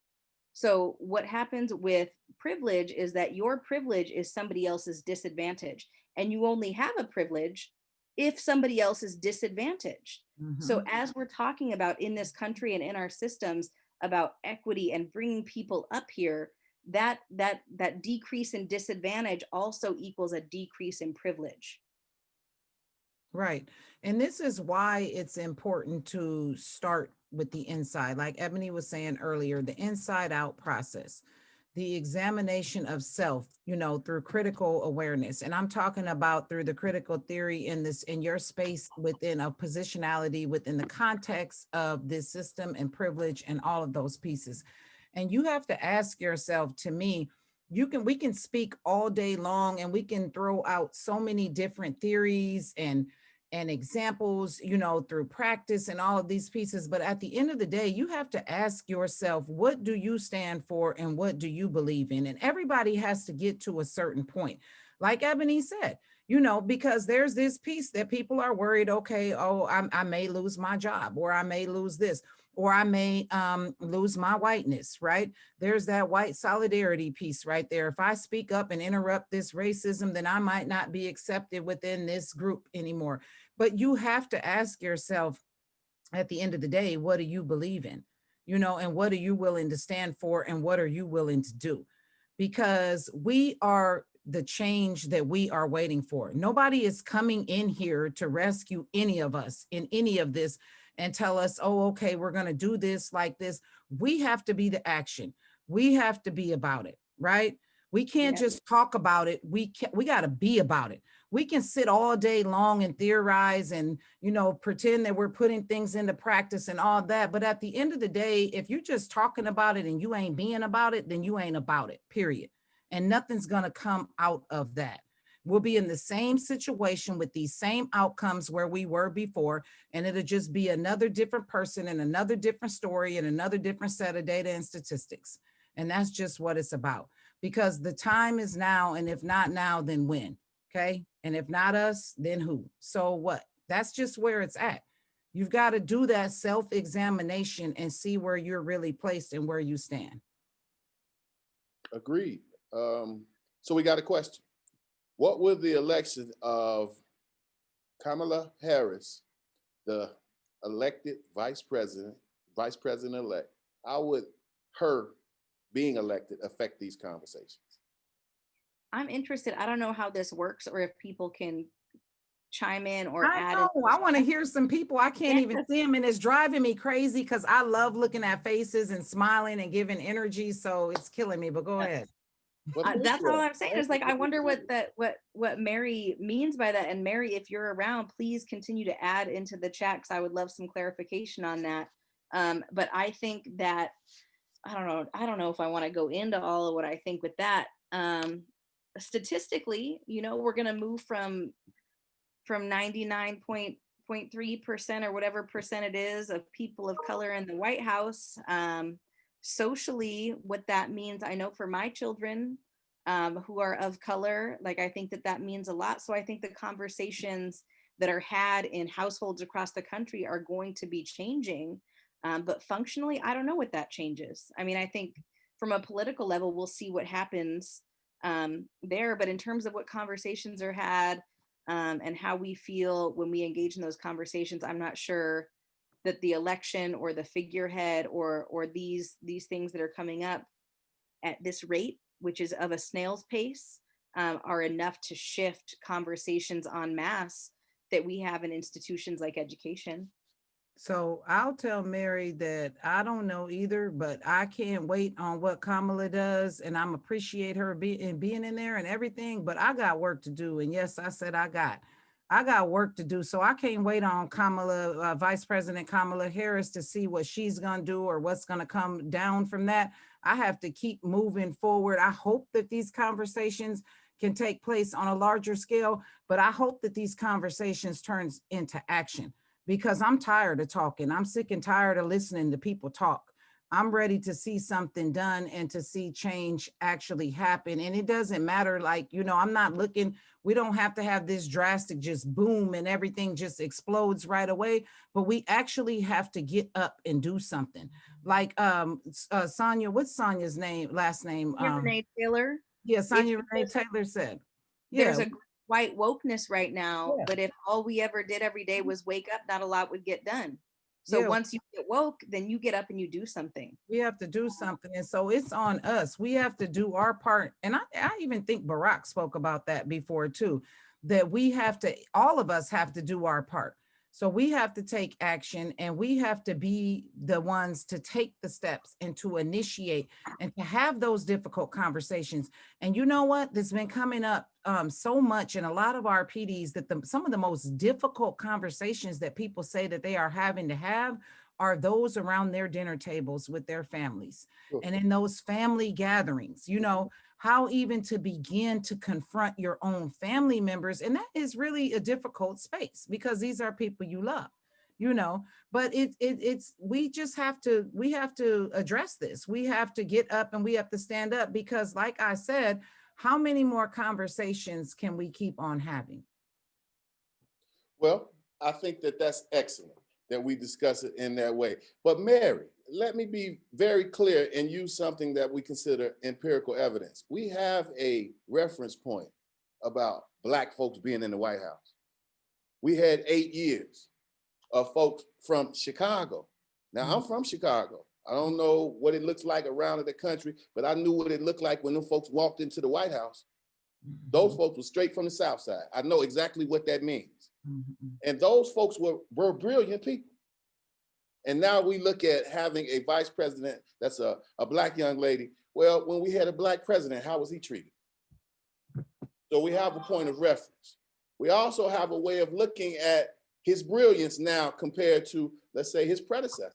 So what happens with privilege is that your privilege is somebody else's disadvantage. And you only have a privilege if somebody else is disadvantaged. Mhm. So as we're talking about in this country and in our systems about equity and bringing people up here, that decrease in disadvantage also equals a decrease in privilege. Right. And this is why it's important to start with the inside. Like Ebonee was saying earlier, the inside out process, the examination of self, through critical awareness. And I'm talking about through the critical theory in your space within a positionality within the context of this system and privilege and all of those pieces. And you have to ask yourself, to me, we can speak all day long and we can throw out so many different theories and examples, through practice and all of these pieces. But at the end of the day, you have to ask yourself, what do you stand for and what do you believe in? And everybody has to get to a certain point. Like Ebonee said, because there's this piece that people are worried, okay, I may lose my job, or I may lose this, or I may lose my whiteness, right? There's that white solidarity piece right there. If I speak up and interrupt this racism, then I might not be accepted within this group anymore. But you have to ask yourself at the end of the day, what do you believe in? And what are you willing to stand for? And what are you willing to do? Because we are the change that we are waiting for. Nobody is coming in here to rescue any of us in any of this and tell us, oh, okay, we're going to do this like this. We have to be the action. We have to be about it, right? We can't just talk about it. We got to be about it. We can sit all day long and theorize and, pretend that we're putting things into practice and all that. But at the end of the day, if you're just talking about it and you ain't being about it, then you ain't about it, period. And nothing's going to come out of that. We'll be in the same situation with these same outcomes where we were before, and it'll just be another different person and another different story and another different set of data and statistics. And that's just what it's about, because the time is now, and if not now, then when? Okay. And if not us, then who? So what? That's just where it's at. You've got to do that self-examination and see where you're really placed and where you stand. Agreed. So we got a question. What will the election of Kamala Harris, the elected vice president-elect, how would her being elected affect these conversations? I'm interested. I don't know how this works or if people can chime in or I add. know. I want to hear some people. I can't even Yes. see them, and it's driving me crazy because I love looking at faces and smiling and giving energy. So it's killing me. But go ahead. Well, thank That's you. all I'm saying is like, I wonder what Mary means by that. And Mary, if you're around, please continue to add into the chat because I would love some clarification on that. But I think that, I don't know if I want to go into all of what I think with that. Statistically, we're going to move from 99.3% or whatever percent it is of people of color in the White House. Socially, what that means, I know for my children who are of color, like I think that means a lot. So I think the conversations that are had in households across the country are going to be changing. But functionally, I don't know what that changes. I mean, I think from a political level, we'll see what happens there. But in terms of what conversations are had and how we feel when we engage in those conversations, I'm not sure that the election or the figurehead or these things that are coming up at this rate, which is of a snail's pace, are enough to shift conversations en masse that we have in institutions like education. So I'll tell Mary that I don't know either, but I can't wait on what Kamala does, and I'm appreciate her being in there and everything. But I got work to do, and yes, I said I got work to do. So I can't wait on Kamala, Vice President Kamala Harris, to see what she's gonna do or what's gonna come down from that. I have to keep moving forward. I hope that these conversations can take place on a larger scale, but I hope that these conversations turns into action. Because I'm tired of talking. I'm sick and tired of listening to people talk. I'm ready to see something done and to see change actually happen. And it doesn't matter, like, I'm not looking, we don't have to have this drastic just boom and everything just explodes right away, but we actually have to get up and do something. Like Sonia, what's Sonia's last name? Renee Taylor. Yeah, Sonia Renee Taylor said. There's a white wokeness right now, Yeah. but if all we ever did every day was wake up, not a lot would get done. So once you get woke, then you get up and you do something. We have to do something. And so it's on us. We have to do our part. And I even think Barack spoke about that before too, that we have to, all of us have to do our part. So we have to take action, and we have to be the ones to take the steps and to initiate and to have those difficult conversations. And you know what? That's been coming up so much in a lot of our PDs, that some of the most difficult conversations that people say that they are having to have are those around their dinner tables with their families. Sure. And in those family gatherings, how even to begin to confront your own family members. And that is really a difficult space because these are people you love, but we have to address this. We have to get up and we have to stand up, because like I said, how many more conversations can we keep on having? Well, I think that's excellent that we discuss it in that way. But Mary, let me be very clear and use something that we consider empirical evidence. We have a reference point about Black folks being in the White House. We had 8 years of folks from Chicago. Now, I'm from Chicago. I don't know what it looks like around the country, but I knew what it looked like when them folks walked into the White House. Those folks were straight from the South Side. I know exactly what that means. And those folks were brilliant people. And now we look at having a vice president that's a Black young lady. Well, when we had a Black president, how was he treated? So we have a point of reference. We also have a way of looking at his brilliance now compared to, let's say, his predecessor.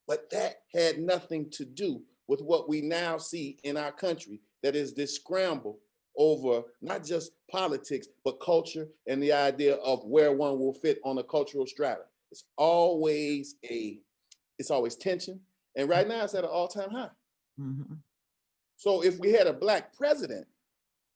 But that had nothing to do with what we now see in our country, that is this scramble over not just politics, but culture and the idea of where one will fit on a cultural strata. It's always tension. And right now it's at an all-time high. So if we had a Black president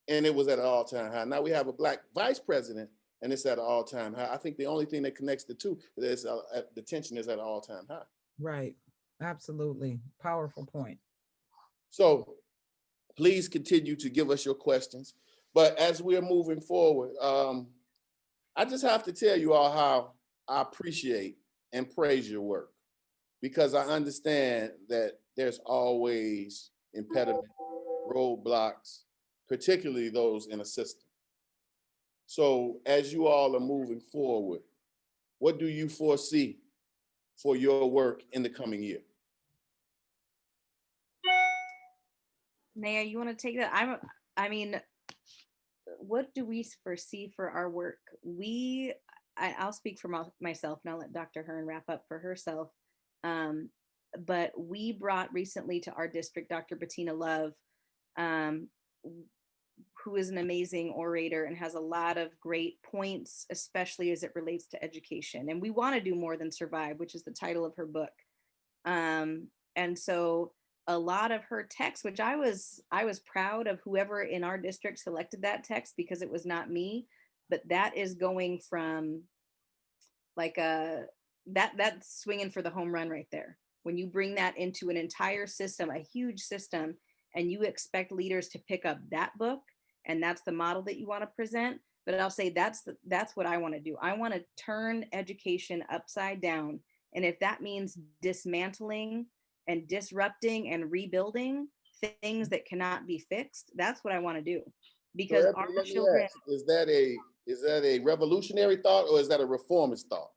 and it was at an all-time high, now we have a Black vice president and it's at an all-time high. I think the only thing that connects the two is the tension is at an all-time high. Right. Absolutely. Powerful point. So Please continue to give us your questions. But as we're moving forward, I just have to tell you all how I appreciate and praise your work, because I understand that there's always impediments, roadblocks, particularly those in a system. So as you all are moving forward, what do you foresee for your work in the coming year? Naya, you want to take that? I mean, what do we foresee for our work? I'll speak for myself, and I'll let Dr. Hern wrap up for herself. But we brought recently to our district Dr. Bettina Love, who is an amazing orator and has a lot of great points, especially as it relates to education. And we want to do more than survive, which is the title of her book. And so a lot of her text, which I was proud of whoever in our district selected that text, because it was not me, but that is going from like that's swinging for the home run right there. When you bring that into an entire system, a huge system, and you expect leaders to pick up that book, and that's the model that you want to present. But I'll say that's what I want to do. I want to turn education upside down. And if that means dismantling and disrupting and rebuilding things that cannot be fixed, that's what I want to do. Because So, our let me children, ask, is that a revolutionary thought, or is that a reformist thought?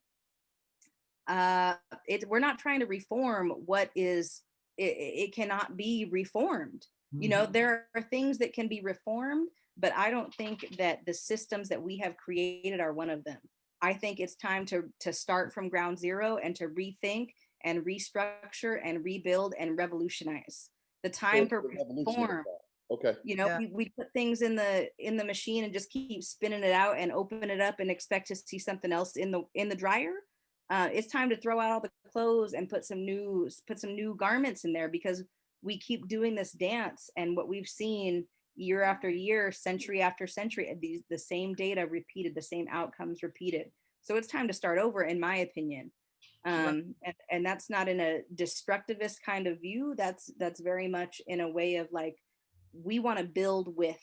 we're not trying to reform what is, it cannot be reformed. You know, there are things that can be reformed, but I don't think that the systems that we have created are one of them. I think it's time to start from ground zero and to rethink and restructure and rebuild and revolutionize. The time for reform. Okay. You know, we put things in the machine and just keep spinning it out and open it up and expect to see something else in the dryer. It's time to throw out all the clothes and put some new garments in there, because we keep doing this dance, and what we've seen year after year, century after century, the same data repeated, the same outcomes repeated. So it's time to start over, in my opinion. And that's not in a destructivist kind of view. That's very much in a way of like, we want to build with,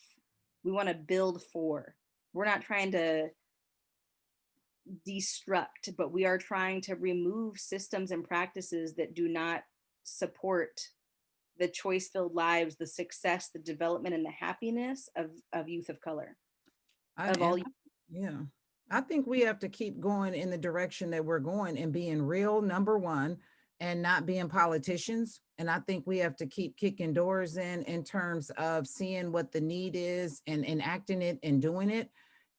we want to build for. We're not trying to destruct, but we are trying to remove systems and practices that do not support the choice-filled lives, the success, the development, and the happiness of youth of color. Yeah. I think we have to keep going in the direction that we're going and being real, number one, and not being politicians. And I think we have to keep kicking doors in terms of seeing what the need is and enacting it and doing it,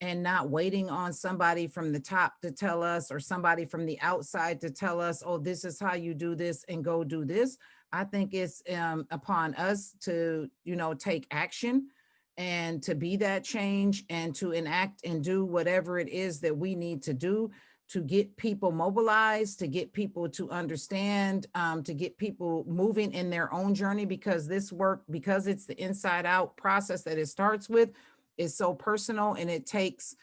and not waiting on somebody from the top to tell us, or somebody from the outside to tell us, oh, this is how you do this and go do this. I think it's upon us to, take action and to be that change and to enact and do whatever it is that we need to do to get people mobilized, to get people to understand, to get people moving in their own journey, because this work, because it's the inside out process that it starts with, is so personal, and it takes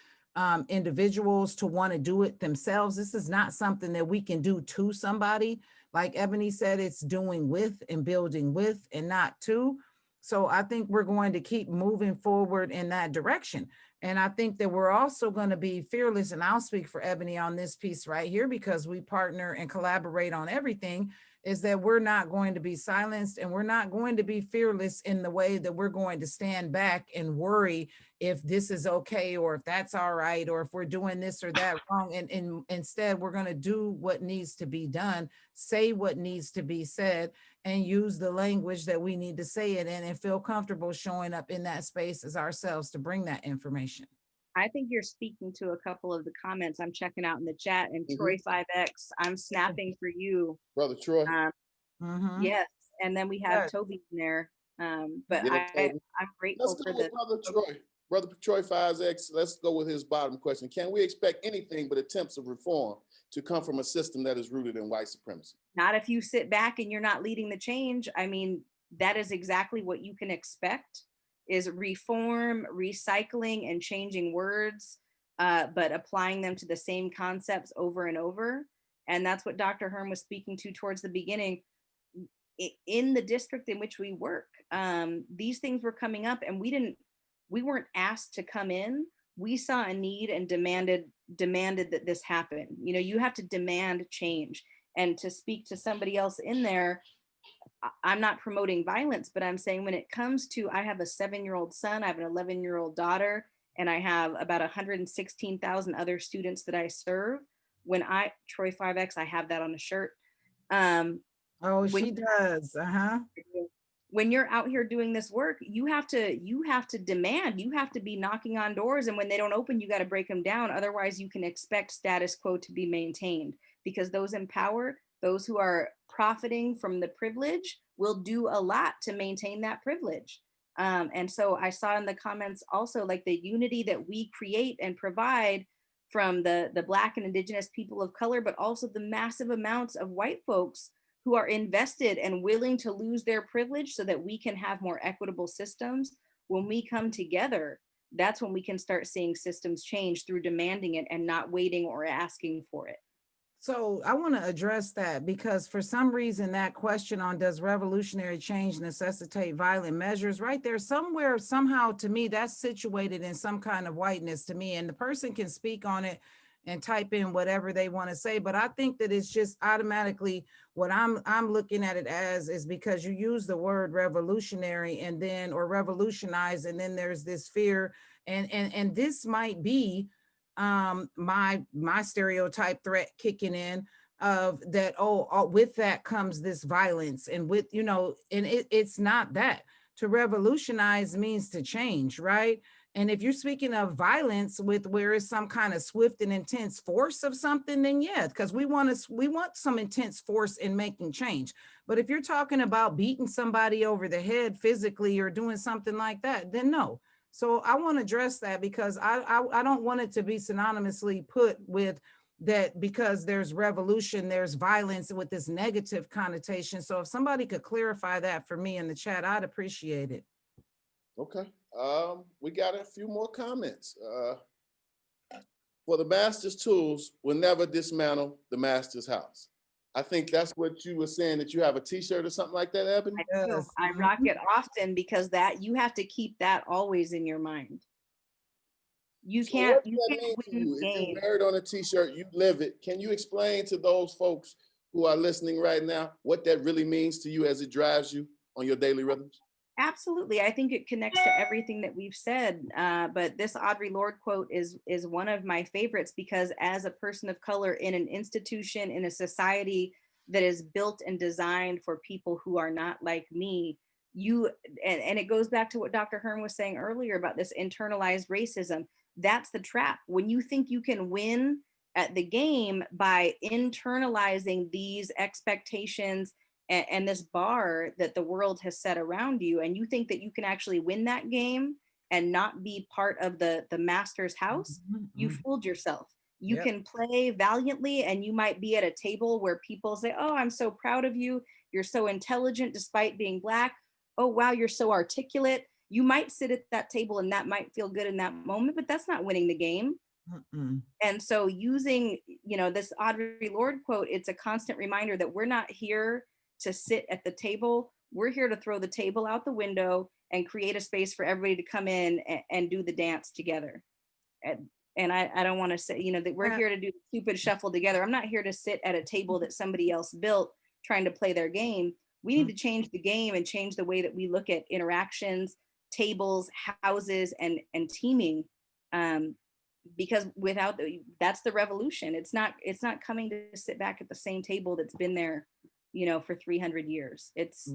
individuals to want to do it themselves. This is not something that we can do to somebody. Like Ebonee said, it's doing with and building with and not to. So I think we're going to keep moving forward in that direction. And I think that we're also going to be fearless, and I'll speak for Ebonee on this piece right here, because we partner and collaborate on everything, is that we're not going to be silenced, and we're not going to be fearless in the way that we're going to stand back and worry if this is okay, or if that's all right, or if we're doing this or that wrong. And instead, we're going to do what needs to be done, say what needs to be said, and use the language that we need to say it in, and feel comfortable showing up in that space as ourselves to bring that information. I think you're speaking to a couple of the comments I'm checking out in the chat, and Troy 5X, I'm snapping for you. Brother Troy. Yes, and then we have Toby in there. But I'm grateful for this. Brother Troy. Brother Troy 5X, let's go with his bottom question. Can we expect anything but attempts of reform to come from a system that is rooted in white supremacy? Not if you sit back and you're not leading the change. I mean, that is exactly what you can expect, is reform, recycling, and changing words, but applying them to the same concepts over and over. And that's what Dr. Hern was speaking to towards the beginning. in the district in which we work. These things were coming up, and we weren't asked to come in. We saw a need and demanded that this happen. You know, you have to demand change. And to speak to somebody else in there, I'm not promoting violence, but I'm saying when it comes to, I have a 7-year-old son, I have an 11-year-old daughter, and I have about 116,000 other students that I serve. When Troy 5X, I have that on a shirt. Oh, she does. When you're out here doing this work, you have to demand, you have to be knocking on doors, and when they don't open, you got to break them down. Otherwise, you can expect status quo to be maintained, because those in power, those who are profiting from the privilege, will do a lot to maintain that privilege. And so I saw in the comments also, like, the unity that we create and provide from the Black and Indigenous people of color, but also the massive amounts of white folks who are invested and willing to lose their privilege so that we can have more equitable systems. When we come together, that's when we can start seeing systems change, through demanding it and not waiting or asking for it. So I want to address that, because for some reason that question on does revolutionary change necessitate violent measures, right there somewhere, somehow, to me, that's situated in some kind of whiteness to me, and the person can speak on it and type in whatever they want to say. But I think that it's just automatically what I'm looking at it as is because you use the word revolutionary and then, or revolutionize, and then there's this fear, and this might be my stereotype threat kicking in of that, with that comes this violence, and with, you know, and it's not that. To revolutionize means to change, right? And if you're speaking of violence with where is some kind of swift and intense force of something, then yeah, because we want some intense force in making change. But if you're talking about beating somebody over the head physically or doing something like that, then no. So I want to address that, because I don't want it to be synonymously put with that, because there's revolution, there's violence with this negative connotation. So if somebody could clarify that for me in the chat, I'd appreciate it. Okay. We got a few more comments. For the master's tools will never dismantle the master's house. I think that's what you were saying, that you have a t-shirt or something like that, Ebonee? Yes. I rock it often, because that, you have to keep that always in your mind. You So can't, what does that mean to you? If you wear it on a t-shirt, you live it. Can you explain to those folks who are listening right now what that really means to you as it drives you on your daily rhythms? Absolutely. I think it connects to everything that we've said. But this Audre Lorde quote is one of my favorites, because as a person of color in an institution, in a society that is built and designed for people who are not like me, and it goes back to what Dr. Hern was saying earlier about this internalized racism. That's the trap. When you think you can win at the game by internalizing these expectations and this bar that the world has set around you, and you think that you can actually win that game and not be part of the master's house, you fooled yourself. You can play valiantly, and you might be at a table where people say, oh, I'm so proud of you. You're so intelligent despite being Black. Oh, wow, you're so articulate. You might sit at that table and that might feel good in that moment, but that's not winning the game. And so using, you know, this Audre Lorde quote, it's a constant reminder that we're not here to sit at the table. We're here to throw the table out the window and create a space for everybody to come in and do the dance together. And I don't want to say, you know, that we're here to do the stupid shuffle together. I'm not here to sit at a table that somebody else built trying to play their game. We need to change the game and change the way that we look at interactions, tables, houses, and teaming. Because without that's the revolution. It's not coming to sit back at the same table that's been there, you know, for 300 years. It's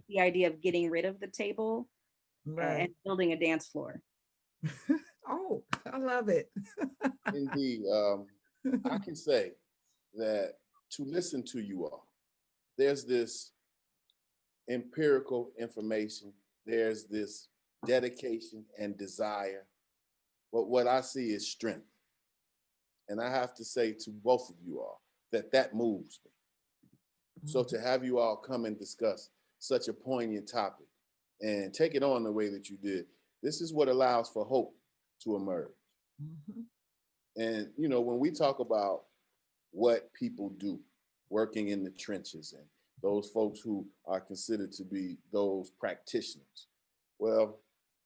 the idea of getting rid of the table and building a dance floor. Oh, I love it. Indeed. I can say that to listen to you all, there's this empirical information, there's this dedication and desire, but what I see is strength. And I have to say to both of you all that moves me. So to have you all come and discuss such a poignant topic and take it on the way that you did, this is what allows for hope to emerge. And, you know, when we talk about what people do working in the trenches and those folks who are considered to be those practitioners. Well,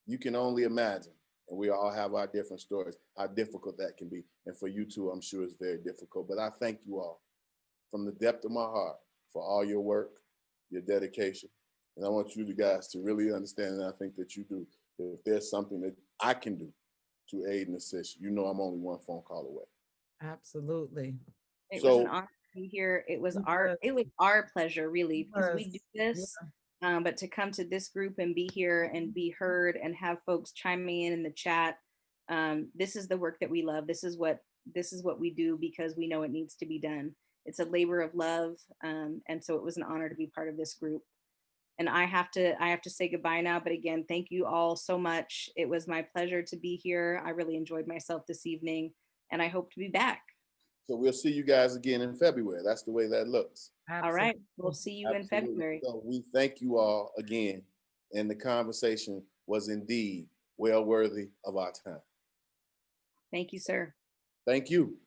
you can only imagine, and we all have our different stories, how difficult that can be. And for you too, I'm sure it's very difficult. But I thank you all from the depth of my heart for all your work, your dedication. And I want you guys to really understand, and I think that you do, that if there's something that I can do to aid and assist, you know I'm only one phone call away. Absolutely. It was So an honor to be here. It was Yes. our pleasure, really, because we do Yes. this. But to come to this group and be here and be heard and have folks chiming in the chat, this is the work that we love. This is what we do because we know it needs to be done. It's a labor of love, and so it was an honor to be part of this group. And I have to say goodbye now. But again, thank you all so much. It was my pleasure to be here. I really enjoyed myself this evening, and I hope to be back. So we'll see you guys again in February. That's the way that looks. All right, we'll see you in Absolutely. February. So we thank you all again. And the conversation was indeed well worthy of our time. Thank you, sir. Thank you.